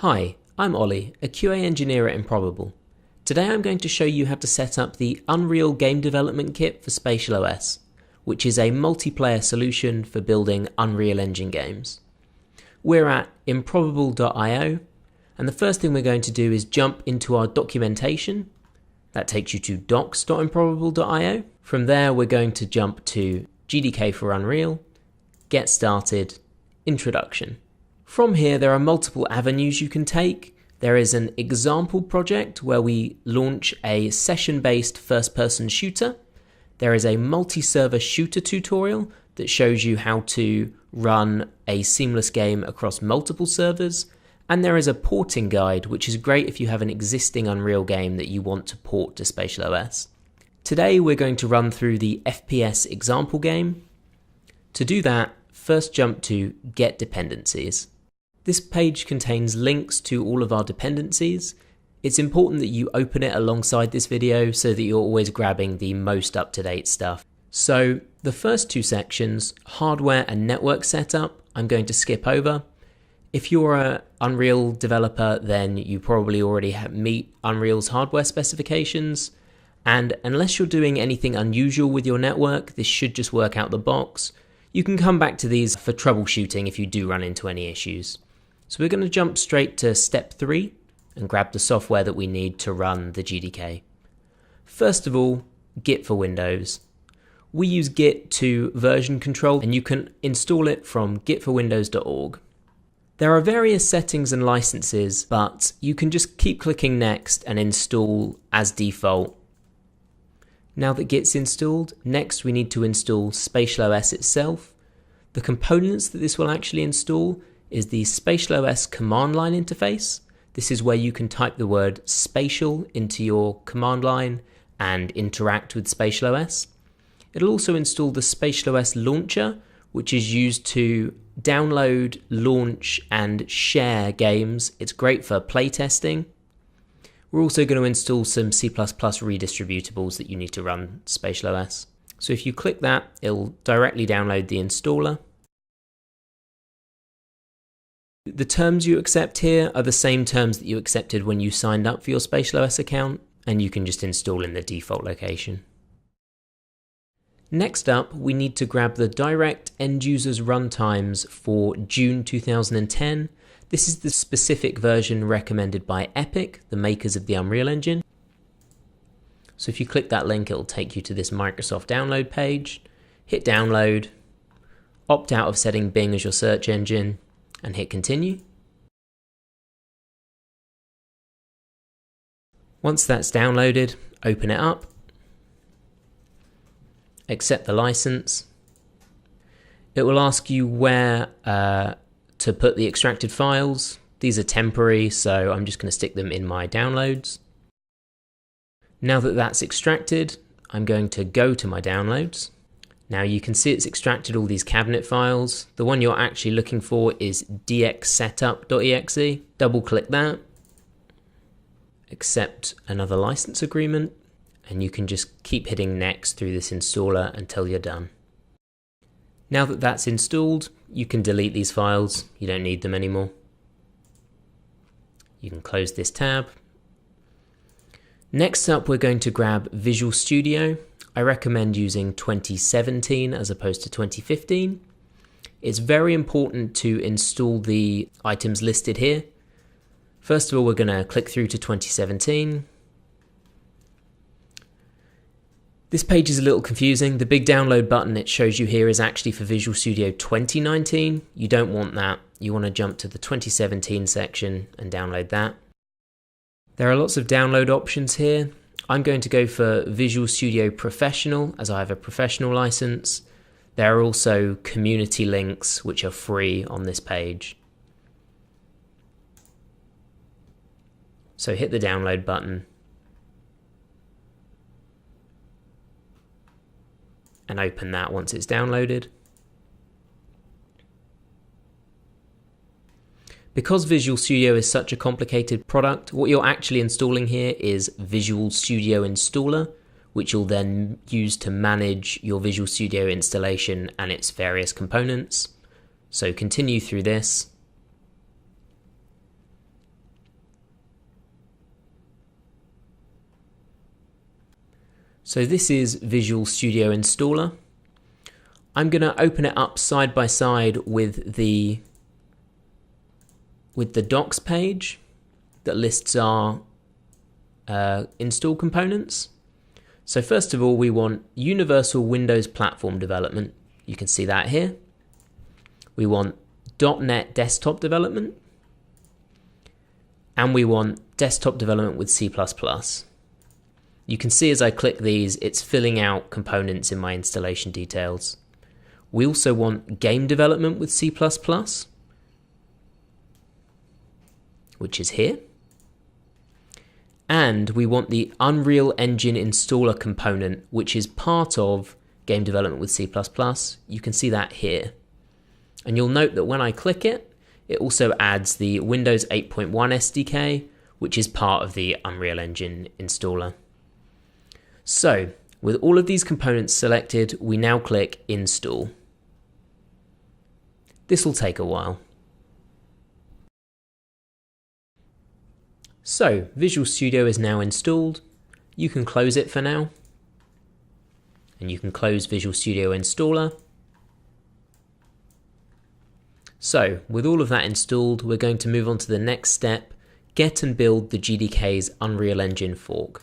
Hi, I'm Ollie, a QA engineer at Improbable. Today I'm going to show you how to set up the Unreal Game Development Kit for SpatialOS, which is a multiplayer solution for building Unreal Engine games. We're at improbable.io, and the first thing we're going to do is jump into our documentation. That takes you to docs.improbable.io. From there we're going to jump to GDK for Unreal, Get Started, Introduction. From here, there are multiple avenues you can take. There is an example project where we launch a session-based first-person shooter. There is a multi-server shooter tutorial that shows you how to run a seamless game across multiple servers. And there is a porting guide, which is great if you have an existing Unreal game that you want to port to SpatialOS. Today, we're going to run through the FPS example game. To do that, first jump to Get Dependencies. This page contains links to all of our dependencies. It's important that you open it alongside this video so that you're always grabbing the most up-to-date stuff. So the first two sections, hardware and network setup, I'm going to skip over. If you're an Unreal developer, then you probably already meet Unreal's hardware specifications. And unless you're doing anything unusual with your network, this should just work out the box. You can come back to these for troubleshooting if you do run into any issues. So we're going to jump straight to step 3 and grab the software that we need to run the GDK. First of all, Git for Windows. We use Git to version control, and you can install it from gitforwindows.org. There are various settings and licenses, but you can just keep clicking next and install as default. Now that Git's installed, next we need to install SpatialOS itself. The components that this will actually install is the SpatialOS command line interface. This is where you can type the word spatial into your command line and interact with SpatialOS. It'll also install the SpatialOS launcher, which is used to download, launch, and share games. It's great for playtesting. We're also going to install some C++ redistributables that you need to run SpatialOS. So if you click that, it'll directly download the installer. The terms you accept here are the same terms that you accepted when you signed up for your SpatialOS account, and you can just install in the default location. Next up, we need to grab the direct end users runtimes for June 2010. This is the specific version recommended by Epic, the makers of the Unreal Engine. So if you click that link, it'll take you to this Microsoft download page. Hit download, opt out of setting Bing as your search engine, and hit continue. Once that's downloaded, open it up, accept the license. It will ask you where to put the extracted files. These are temporary, so I'm just going to stick them in my downloads. Now that that's extracted, I'm going to go to my downloads. Now you can see it's extracted all these cabinet files. The one you're actually looking for is dxsetup.exe. Double click that, accept another license agreement, and you can just keep hitting next through this installer until you're done. Now that that's installed, you can delete these files. You don't need them anymore. You can close this tab. Next up, we're going to grab Visual Studio. I recommend using 2017 as opposed to 2015. It's very important to install the items listed here. First of all, we're going to click through to 2017. This page is a little confusing. The big download button it shows you here is actually for Visual Studio 2019. You don't want that. You want to jump to the 2017 section and download that. There are lots of download options here. I'm going to go for Visual Studio Professional as I have a professional license. There are also community links which are free on this page. So hit the download button and open that once it's downloaded. Because Visual Studio is such a complicated product, what you're actually installing here is Visual Studio Installer, which you'll then use to manage your Visual Studio installation and its various components. So continue through this. So this is Visual Studio Installer. I'm going to open it up side by side with the docs page that lists our install components. So first of all, we want Universal Windows Platform Development. You can see that here. We want .NET Desktop Development. And we want Desktop Development with C++. You can see as I click these, it's filling out components in my installation details. We also want Game Development with C++, which is here. And we want the Unreal Engine installer component, which is part of Game Development with C++. You can see that here. And you'll note that when I click it, it also adds the Windows 8.1 SDK, which is part of the Unreal Engine installer. So, with all of these components selected, we now click Install. This will take a while. So, Visual Studio is now installed. You can close it for now. And you can close Visual Studio Installer. So, with all of that installed, we're going to move on to the next step, get and build the GDK's Unreal Engine fork.